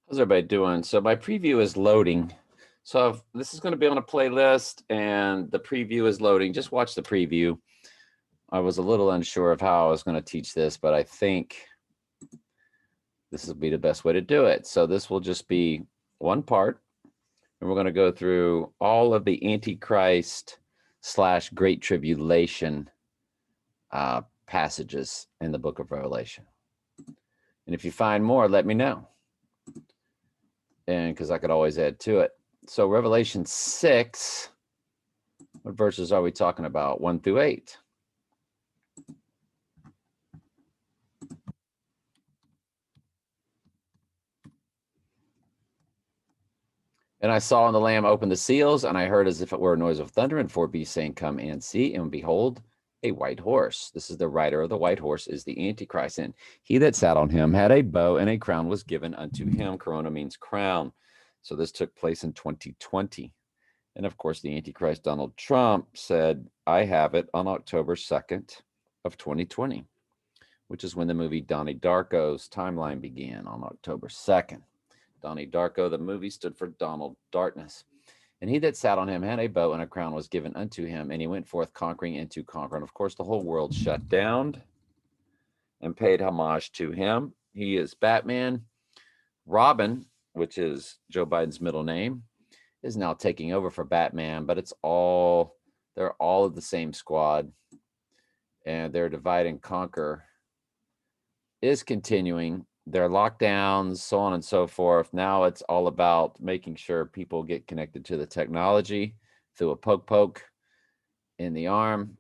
How's everybody doing? So my preview is loading. So this is going to be on a playlist and the preview is loading. Just watch the preview. I was a little unsure of how I was going to teach this, but I think this will be the best way to do it. So this will just be one part, and we're going to go through all of the Antichrist / Great Tribulation passages in the book of Revelation. And if you find more, let me know. And because I could always add to it. So Revelation 6, what verses are we talking about? 1 through 8. And I saw in the Lamb open the seals, and I heard as if it were a noise of thunder, and 4 beasts saying, "Come and see." And behold, a white horse. This is the rider of the white horse, is the Antichrist. And he that sat on him had a bow, and a crown was given unto him. Corona means crown. So this took place in 2020. And of course, the Antichrist, Donald Trump, said, "I have it on October 2nd of 2020, which is when the movie Donnie Darko's timeline began, on October 2nd. Donnie Darko, the movie, stood for Donald Darkness. And he that sat on him had a bow, and a crown was given unto him, and he went forth conquering and to conquer. And of course, the whole world shut down and paid homage to him. He is Batman. Robin, which is Joe Biden's middle name, is now taking over for Batman, but they're all of the same squad, and their divide and conquer is continuing. Their lockdowns, so on and so forth. Now it's all about making sure people get connected to the technology through a poke in the arm,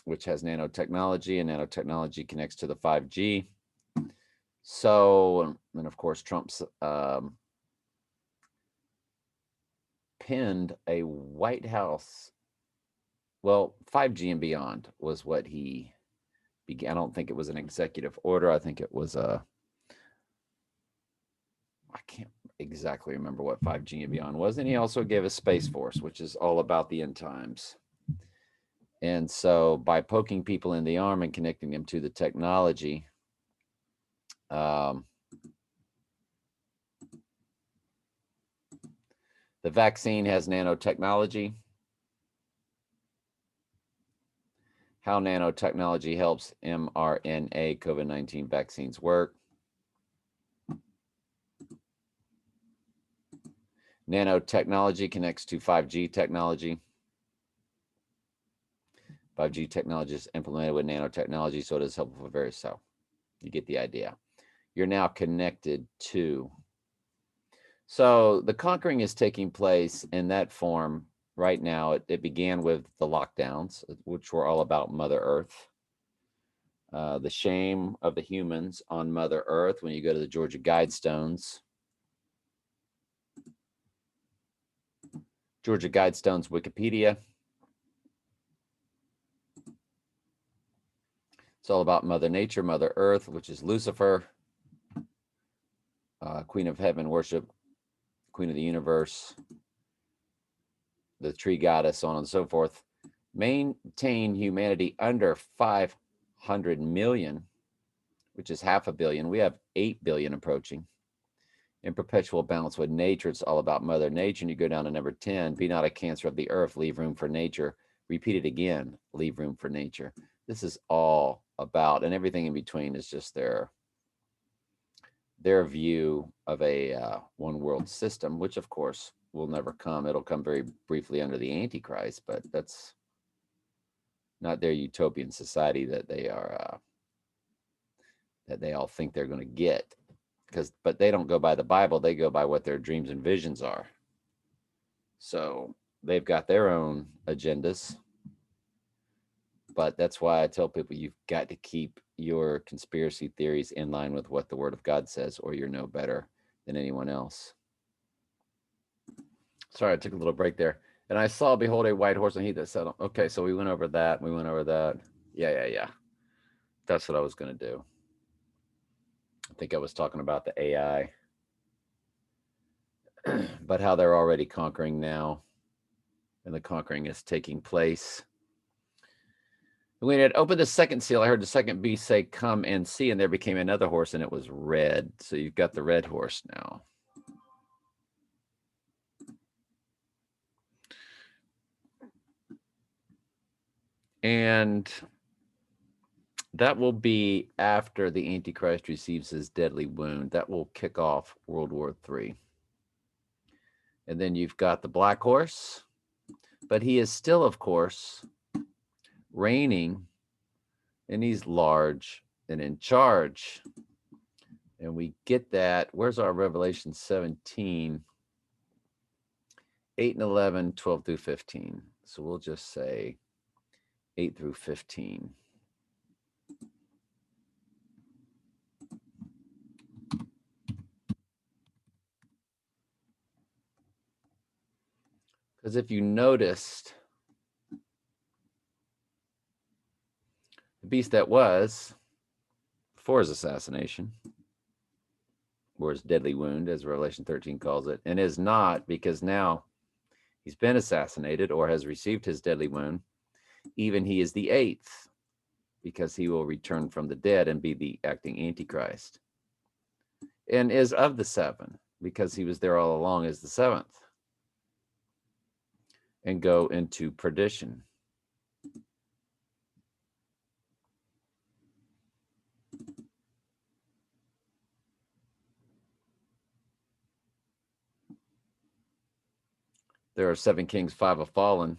which has nanotechnology, and nanotechnology connects to the 5G. So, and of course, Trump's pinned a White House. Well, 5G and beyond was what he began. I don't think it was an executive order. I think it was I can't exactly remember what 5G and beyond was. And he also gave us Space Force, which is all about the end times. And so by poking people in the arm and connecting them to the technology, the vaccine has nanotechnology. How nanotechnology helps mRNA COVID-19 vaccines work. Nanotechnology connects to 5G technology. 5G technology is implemented with nanotechnology, so it is helpful for various. So you get the idea. You're now connected to. So the conquering is taking place in that form right now. It began with the lockdowns, which were all about Mother Earth. The shame of the humans on Mother Earth. When you go to the Georgia Guidestones, Wikipedia, it's all about Mother Nature, Mother Earth, which is Lucifer, Queen of Heaven worship, Queen of the Universe, the tree goddess, so on and so forth. Maintain humanity under 500 million, which is half a billion. We have 8 billion approaching. In perpetual balance with nature, it's all about Mother Nature. And you go down to number 10, be not a cancer of the earth, leave room for nature. Repeat it again, leave room for nature. This is all about, and everything in between is just their view of a one world system, which of course will never come. It'll come very briefly under the Antichrist, but that's not their utopian society that they are that they all think they're going to get. But they don't go by the Bible, they go by what their dreams and visions are. So they've got their own agendas. But that's why I tell people you've got to keep your conspiracy theories in line with what the Word of God says, or you're no better than anyone else. Sorry, I took a little break there. And I saw, behold, a white horse, and he that sat on. Okay, so we went over that. Yeah. That's what I was going to do. I think I was talking about the AI, but how they're already conquering now, and the conquering is taking place. When it opened the second seal, I heard the second beast say, "Come and see," and there became another horse, and it was red. So you've got the red horse now. And that will be after the Antichrist receives his deadly wound. That will kick off World War III. And then you've got the black horse, but he is still, of course, reigning, and he's large and in charge. And we get that. Where's our Revelation 17? 8 and 11, 12 through 15. So we'll just say 8 through 15. Because if you noticed, the beast that was before his assassination, or his deadly wound, as Revelation 13 calls it, and is not, because now he's been assassinated or has received his deadly wound. Even he is the 8th, because he will return from the dead and be the acting Antichrist. And is of the 7, because he was there all along as the 7th, and go into perdition. There are 7 kings, 5 have fallen.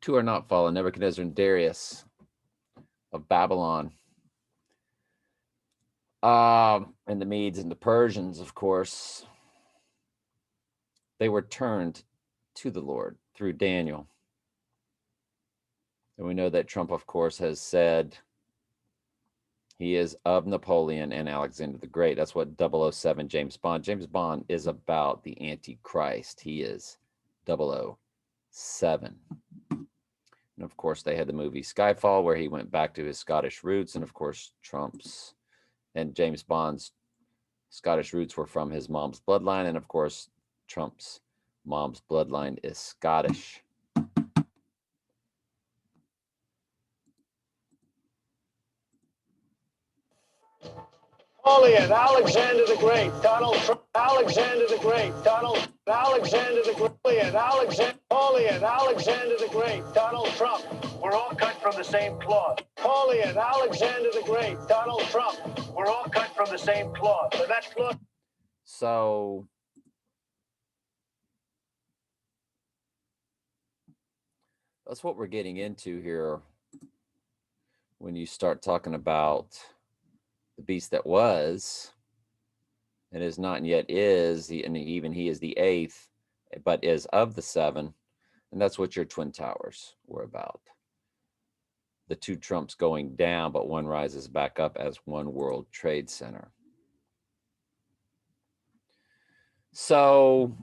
2 are not fallen, Nebuchadnezzar and Darius of Babylon. And the Medes and the Persians, of course, they were turned to the Lord through Daniel. And we know that Trump, of course, has said he is of Napoleon and Alexander the Great. That's what 007 James Bond. James Bond is about the Antichrist. He is 007. And of course, they had the movie Skyfall, where he went back to his Scottish roots. And of course, Trump's and James Bond's Scottish roots were from his mom's bloodline. And of course, Trump's mom's bloodline is Scottish. Napoleon, Alexander the Great, Donald Trump, Alexander the Great, Donald, Alexander the Great, Napoleon, Alexander the Great, Donald Trump. We're all cut from the same cloth. Napoleon, Alexander the Great, Donald Trump. We're all cut from the same cloth. So that's cloth. So that's what we're getting into here when you start talking about the beast that was and is not and yet is, and even he is the 8th, but is of the 7. And that's what your Twin Towers were about. The 2 Trumps going down, but one rises back up as one World Trade Center. So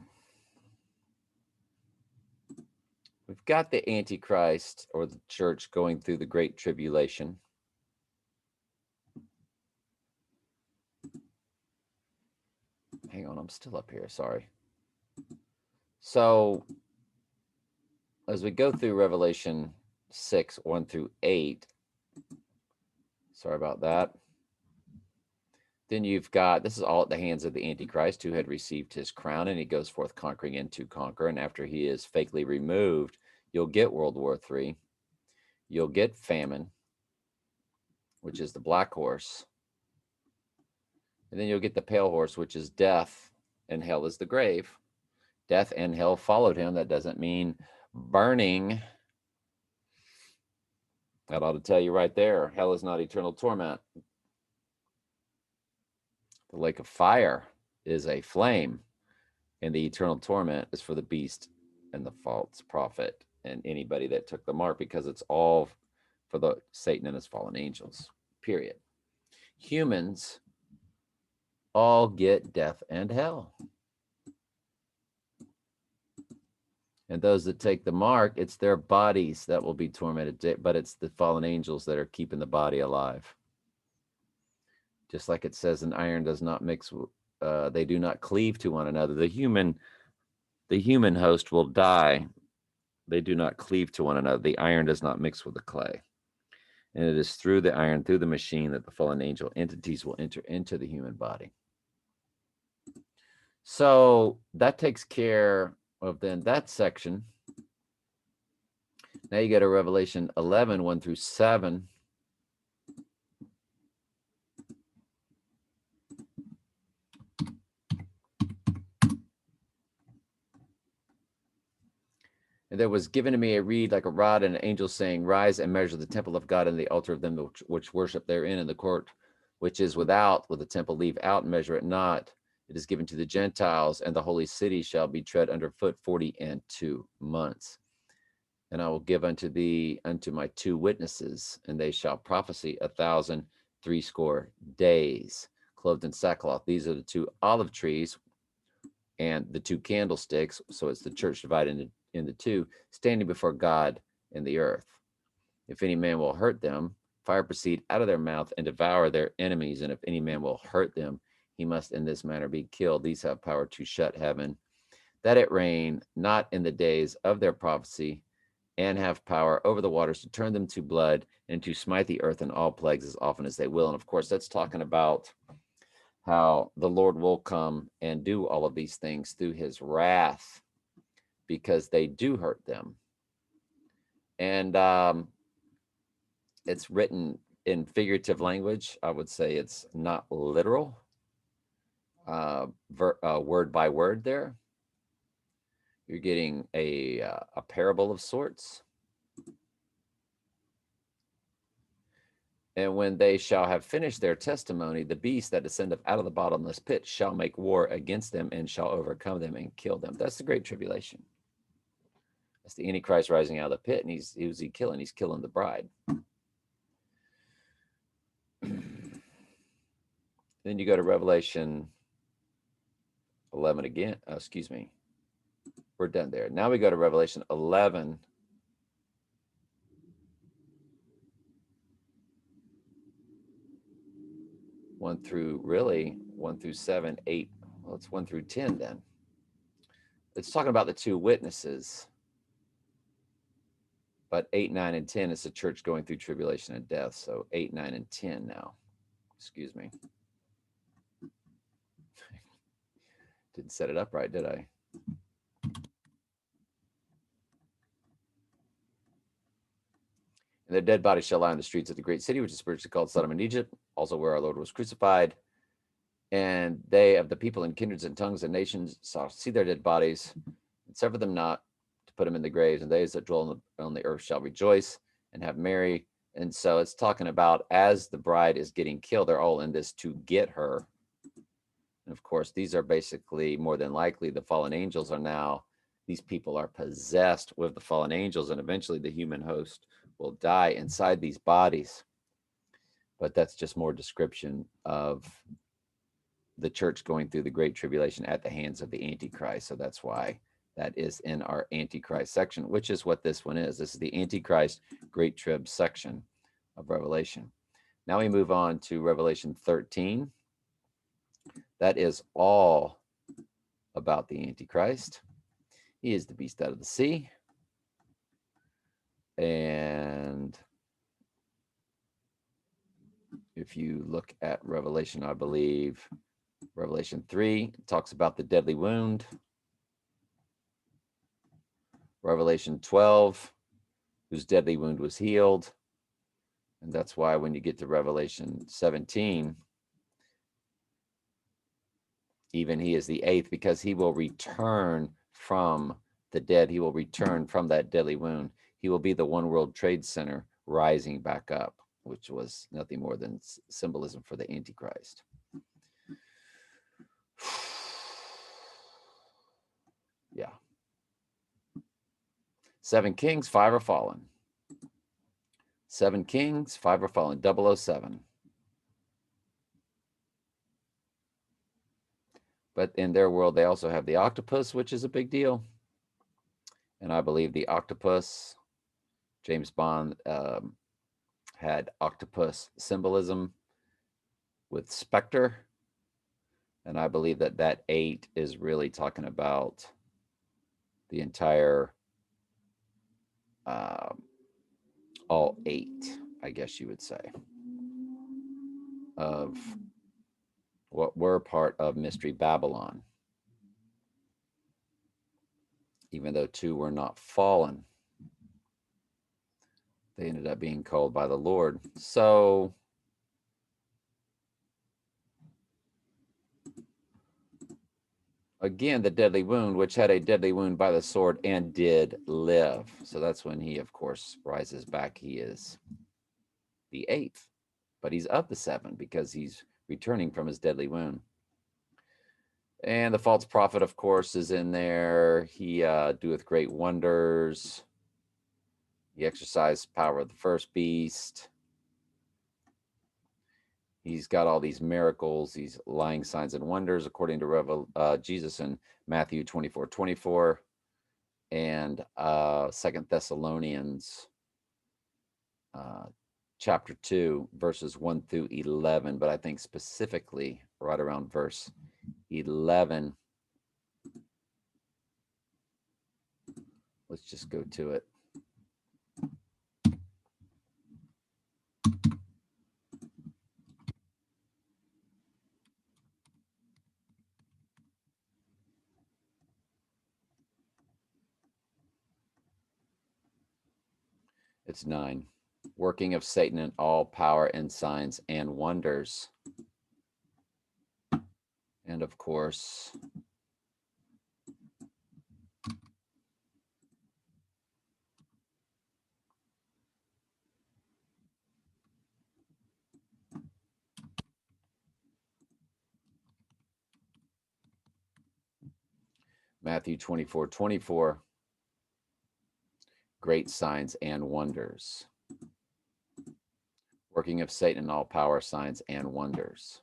we've got the Antichrist, or the church, going through the Great Tribulation. Hang on, I'm still up here, sorry. So as we go through Revelation 6, 1 through 8, sorry about that. Then you've got, this is all at the hands of the Antichrist, who had received his crown, and he goes forth conquering and to conquer. And after he is fakely removed, you'll get World War III. You'll get famine, which is the black horse. And then you'll get the pale horse, which is death, and hell is the grave. Death and hell followed him. That doesn't mean burning. That ought to tell you right there. Hell is not eternal torment. The lake of fire is a flame, and the eternal torment is for the beast and the false prophet and anybody that took the mark, because it's all for the Satan and his fallen angels, period. Humans all get death and hell. And those that take the mark, it's their bodies that will be tormented, but it's the fallen angels that are keeping the body alive. Just like it says, an iron does not mix, they do not cleave to one another. The human host will die. They do not cleave to one another. The iron does not mix with the clay. And it is through the iron, through the machine, that the fallen angel entities will enter into the human body. So that takes care of then that section. Now you go to Revelation 11, 1 through 7. And there was given to me a reed like a rod, and an angel saying, Rise and measure the temple of God and the altar of them which worship therein, and the court which is without with the temple leave out and measure it not. It is given to the Gentiles, and the holy city shall be tread under foot 42 months. And I will give unto thee unto my 2 witnesses, and they shall prophesy 1,060 days, clothed in sackcloth. These are the 2 olive trees and the 2 candlesticks. So it's the church divided into 2, standing before God and the earth. If any man will hurt them, fire proceed out of their mouth and devour their enemies. And if any man will hurt them, he must in this manner be killed. These have power to shut heaven, that it rain not in the days of their prophecy, and have power over the waters to turn them to blood, and to smite the earth in all plagues as often as they will. And of course, that's talking about how the Lord will come and do all of these things through his wrath, because they do hurt them. And it's written in figurative language. I would say it's not literal, word by word there. You're getting a parable of sorts. And when they shall have finished their testimony, the beast that descendeth out of the bottomless pit shall make war against them and shall overcome them and kill them. That's the great tribulation. That's the Antichrist rising out of the pit, and who's he killing? He's killing the bride. Then you go to Revelation 11 again. Excuse me. We're done there. Now we go to Revelation 11. One through 7, 8. Well, it's 1 through 10 then. It's talking about the 2 witnesses. But 8, 9, and 10 is the church going through tribulation and death. So 8, 9, and 10 now. Excuse me. Didn't set it up right, did I? And their dead bodies shall lie in the streets of the great city, which is spiritually called Sodom and Egypt, also where our Lord was crucified. And they of the people and kindreds and tongues and nations shall see their dead bodies, and sever them not to put them in the graves. And they that dwell on the earth shall rejoice and have merry. And so it's talking about as the bride is getting killed, they're all in this to get her. And of course, these are basically more than likely the fallen angels are now. These people are possessed with the fallen angels, and eventually the human host will die inside these bodies. But that's just more description of the church going through the great tribulation at the hands of the Antichrist. So that's why that is in our Antichrist section, which is what this one is. This is the Antichrist Great Trib section of Revelation. Now we move on to Revelation 13. That is all about the Antichrist. He is the beast out of the sea. And if you look at Revelation, I believe Revelation 3 talks about the deadly wound. Revelation 12, whose deadly wound was healed. And that's why when you get to Revelation 17, even he is the 8th, because he will return from the dead. He will return from that deadly wound. He will be the one World Trade Center rising back up, which was nothing more than symbolism for the Antichrist. Yeah. 7 kings, 5 are fallen. 7 kings, 5 are fallen. 007. But in their world, they also have the octopus, which is a big deal. And I believe the octopus, James Bond had octopus symbolism with Spectre. And I believe that that 8 is really talking about the entire, all 8, I guess you would say, of what were part of Mystery Babylon, even though 2 were not fallen. They ended up being called by the Lord. So again, the deadly wound, which had a deadly wound by the sword and did live. So that's when he, of course, rises back. He is the 8th, but he's of the 7 because he's returning from his deadly wound. And the false prophet, of course, is in there. He doeth great wonders. He exercised power of the first beast. He's got all these miracles, these lying signs and wonders, according to Jesus in Matthew 24:24 and 2 Thessalonians chapter 2, verses 1 through 11. But I think specifically right around verse 11. Let's just go to it. It's 9. Working of Satan in all power and signs and wonders. And of course, Matthew 24:24, great signs and wonders. Working of Satan in all power, signs, and wonders.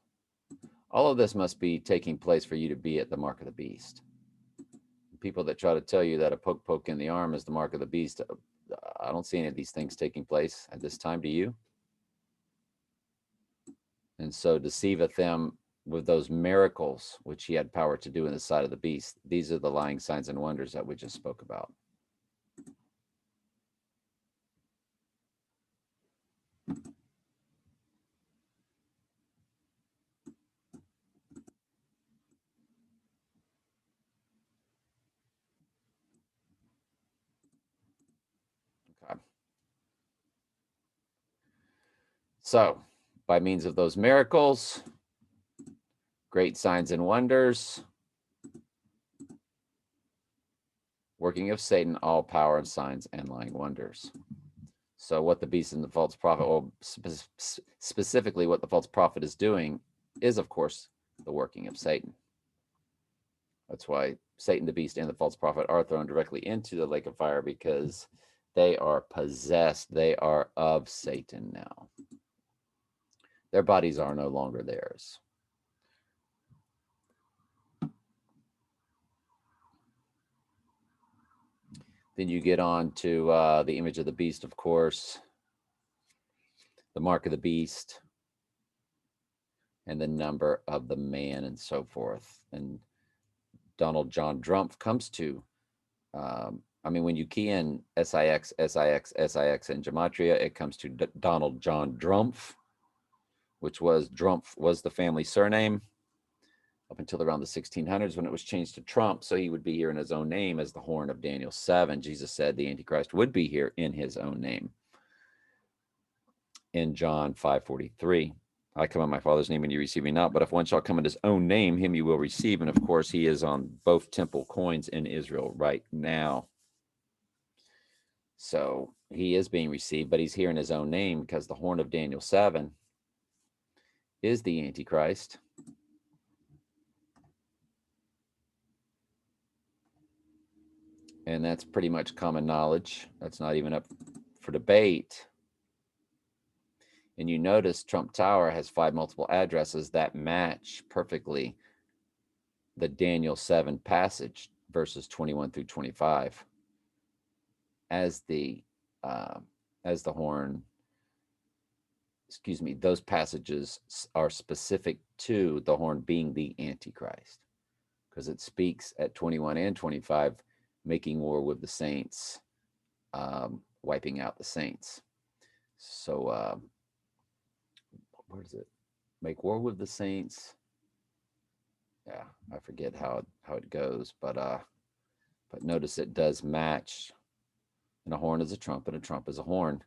All of this must be taking place for you to be at the mark of the beast. People that try to tell you that a poke in the arm is the mark of the beast, I don't see any of these things taking place at this time. Do you? And so deceiveth them with those miracles which he had power to do in the sight of the beast. These are the lying signs and wonders that we just spoke about. Okay. So, by means of those miracles, great signs and wonders, working of Satan, all power and signs and lying wonders. So what the beast and the false prophet, or specifically what the false prophet is doing, is, of course, the working of Satan. That's why Satan, the beast, and the false prophet are thrown directly into the lake of fire, because they are possessed. They are of Satan now. Their bodies are no longer theirs. Then you get on to the image of the beast, of course, the mark of the beast, and the number of the man, and so forth. And Donald John Trump comes to, I mean, when you key in SIX, SIX, SIX in gematria, it comes to Donald John Trump, which was the family surname up until around the 1600s, when it was changed to Trump. So he would be here in his own name as the horn of Daniel 7. Jesus said the Antichrist would be here in his own name in John 5:43. I come in my Father's name and you receive me not, but if one shall come in his own name, him you will receive. And of course, he is on both temple coins in Israel right now. So he is being received, but he's here in his own name, because the horn of Daniel 7 is the Antichrist. And that's pretty much common knowledge. That's not even up for debate. And you notice Trump Tower has 5 multiple addresses that match perfectly the Daniel 7 passage, verses 21 through 25, as the horn. Excuse me, those passages are specific to the horn being the Antichrist, because it speaks at 21 and 25, making war with the saints, wiping out the saints. So where does it make war with the saints? Yeah, I forget how it goes, but notice it does match. And a horn is a trump, and a trump is a horn.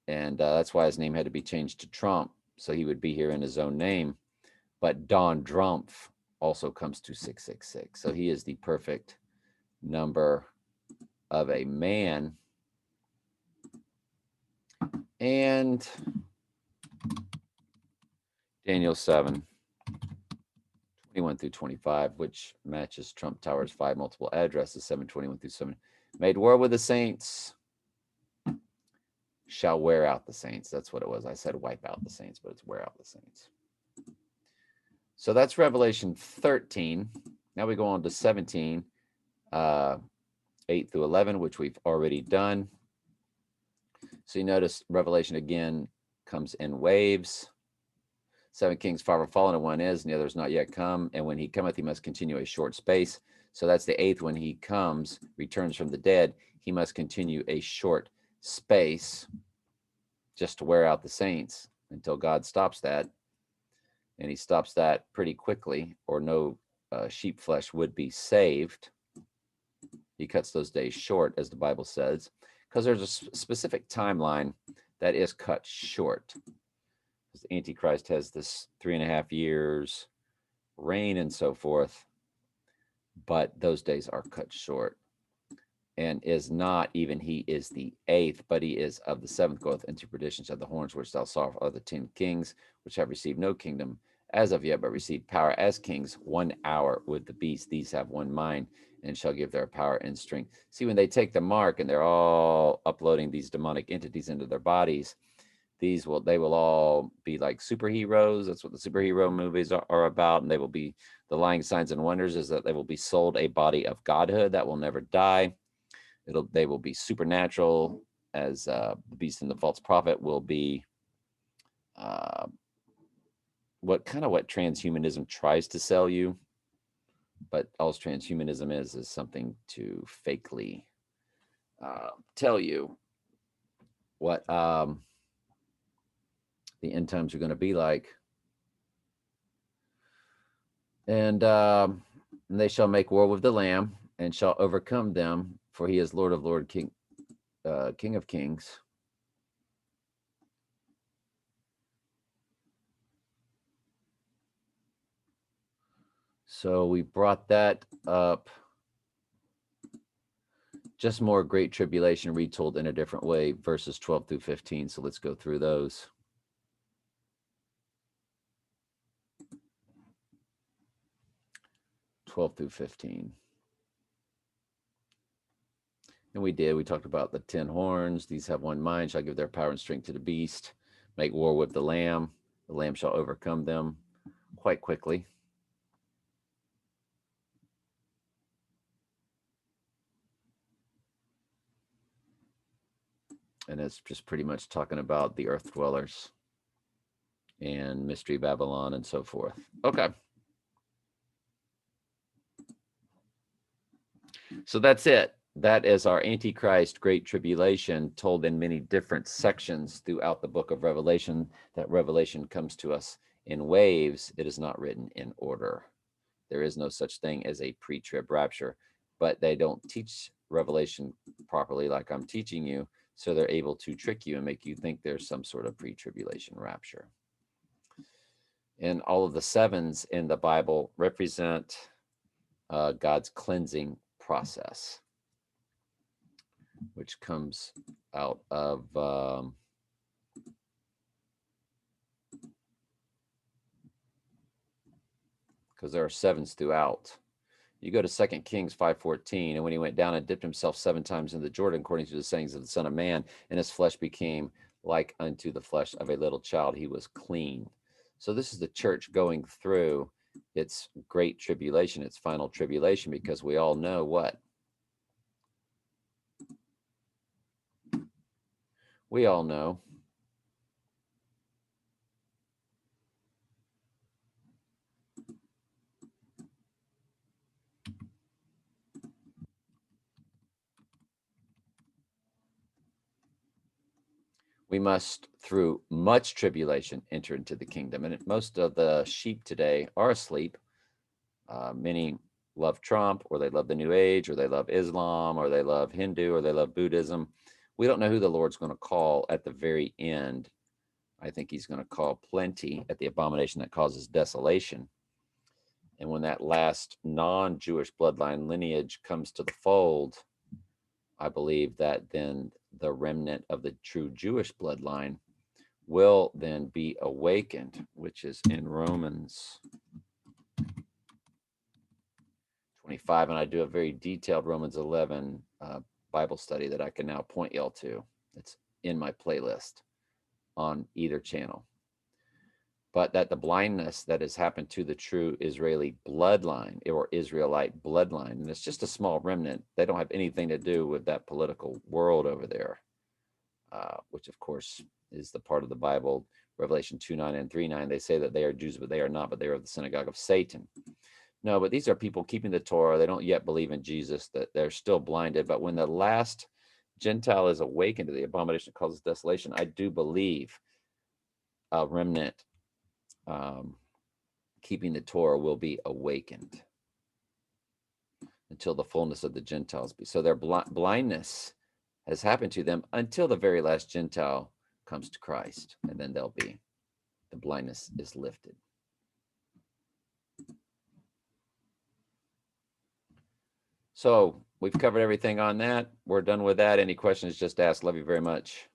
And that's why his name had to be changed to Trump, so he would be here in his own name. But Don Drumpf also comes to 666. So he is the perfect number of a man. And Daniel 7, 21 through 25, which matches Trump Tower's 5 multiple addresses, 721 through 7. Made war with the saints, shall wear out the saints. That's what it was. I said wipe out the saints, but it's wear out the saints. So that's Revelation 13. Now we go on to 17, 8 through 11, which we've already done. So you notice Revelation again comes in waves. 7 kings, 5 are fallen, and 1 is, and the other is not yet come. And when he cometh, he must continue a short space. So that's the 8th. When he comes, returns from the dead, he must continue a short space just to wear out the saints until God stops that. And he stops that pretty quickly, or no sheep flesh would be saved. He cuts those days short, as the Bible says, because there's a specific timeline that is cut short. The Antichrist has this 3.5 years reign and so forth, but those days are cut short. And is not even he is the 8th, but he is of the 7th, goeth into perdition. Shall the horns which thou sawest are the 10 kings, which have received no kingdom as of yet, but received power as kings 1 hour with the beast. These have one mind, and shall give their power and strength. See, when they take the mark and they're all uploading these demonic entities into their bodies, they will all be like superheroes. That's what the superhero movies are about. And they will be, the lying signs and wonders is that they will be sold a body of godhood that will never die. They will be supernatural, as the beast and the false prophet will be what transhumanism tries to sell you. But all transhumanism is something to fakely tell you what the end times are going to be like. And they shall make war with the Lamb, and shall overcome them, for he is Lord of Lords, King of Kings. So we brought that up. Just more Great Tribulation retold in a different way, verses 12 through 15. So let's go through those. Through 15. And we talked about the 10 horns. These have one mind, shall give their power and strength to the beast, make war with the Lamb. The Lamb shall overcome them quite quickly. And it's just pretty much talking about the earth dwellers and Mystery Babylon and so forth. Okay. So that's it. That is our Antichrist Great Tribulation, told in many different sections throughout the book of Revelation. That Revelation comes to us in waves. It is not written in order. There is no such thing as a pre-trib rapture, but they don't teach Revelation properly like I'm teaching you, so they're able to trick you and make you think there's some sort of pre-tribulation rapture. And all of the 7s in the Bible represent God's cleansing process, which comes out of because there are 7s throughout. You go to 2 Kings 5:14, and when he went down and dipped himself 7 times in the Jordan, according to the sayings of the Son of Man, and his flesh became like unto the flesh of a little child, he was clean. So this is the church going through its great tribulation, its final tribulation, because we all know what? We all know we must, through much tribulation, enter into the kingdom. And most of the sheep today are asleep. Many love Trump, or they love the New Age, or they love Islam, or they love Hindu, or they love Buddhism. We don't know who the Lord's going to call at the very end. I think he's going to call plenty at the abomination that causes desolation. And when that last non-Jewish bloodline lineage comes to the fold, I believe that then the remnant of the true Jewish bloodline will then be awakened, which is in Romans 25. And I do a very detailed Romans 11 Bible study that I can now point y'all to. It's in my playlist on either channel. But that the blindness that has happened to the true Israeli bloodline or Israelite bloodline, and it's just a small remnant. They don't have anything to do with that political world over there, which of course is the part of the Bible, Revelation 2:9 and 3:9. They say that they are Jews, but they are not, but they are of the synagogue of Satan. No, but these are people keeping the Torah. They don't yet believe in Jesus, that they're still blinded. But when the last Gentile is awakened to the abomination that causes desolation, I do believe a remnant keeping the Torah will be awakened until the fullness of the Gentiles be. So their blindness has happened to them until the very last Gentile comes to Christ, and then they'll be, the blindness is lifted. So we've covered everything on that. We're done with that. Any questions, just ask. Love you very much.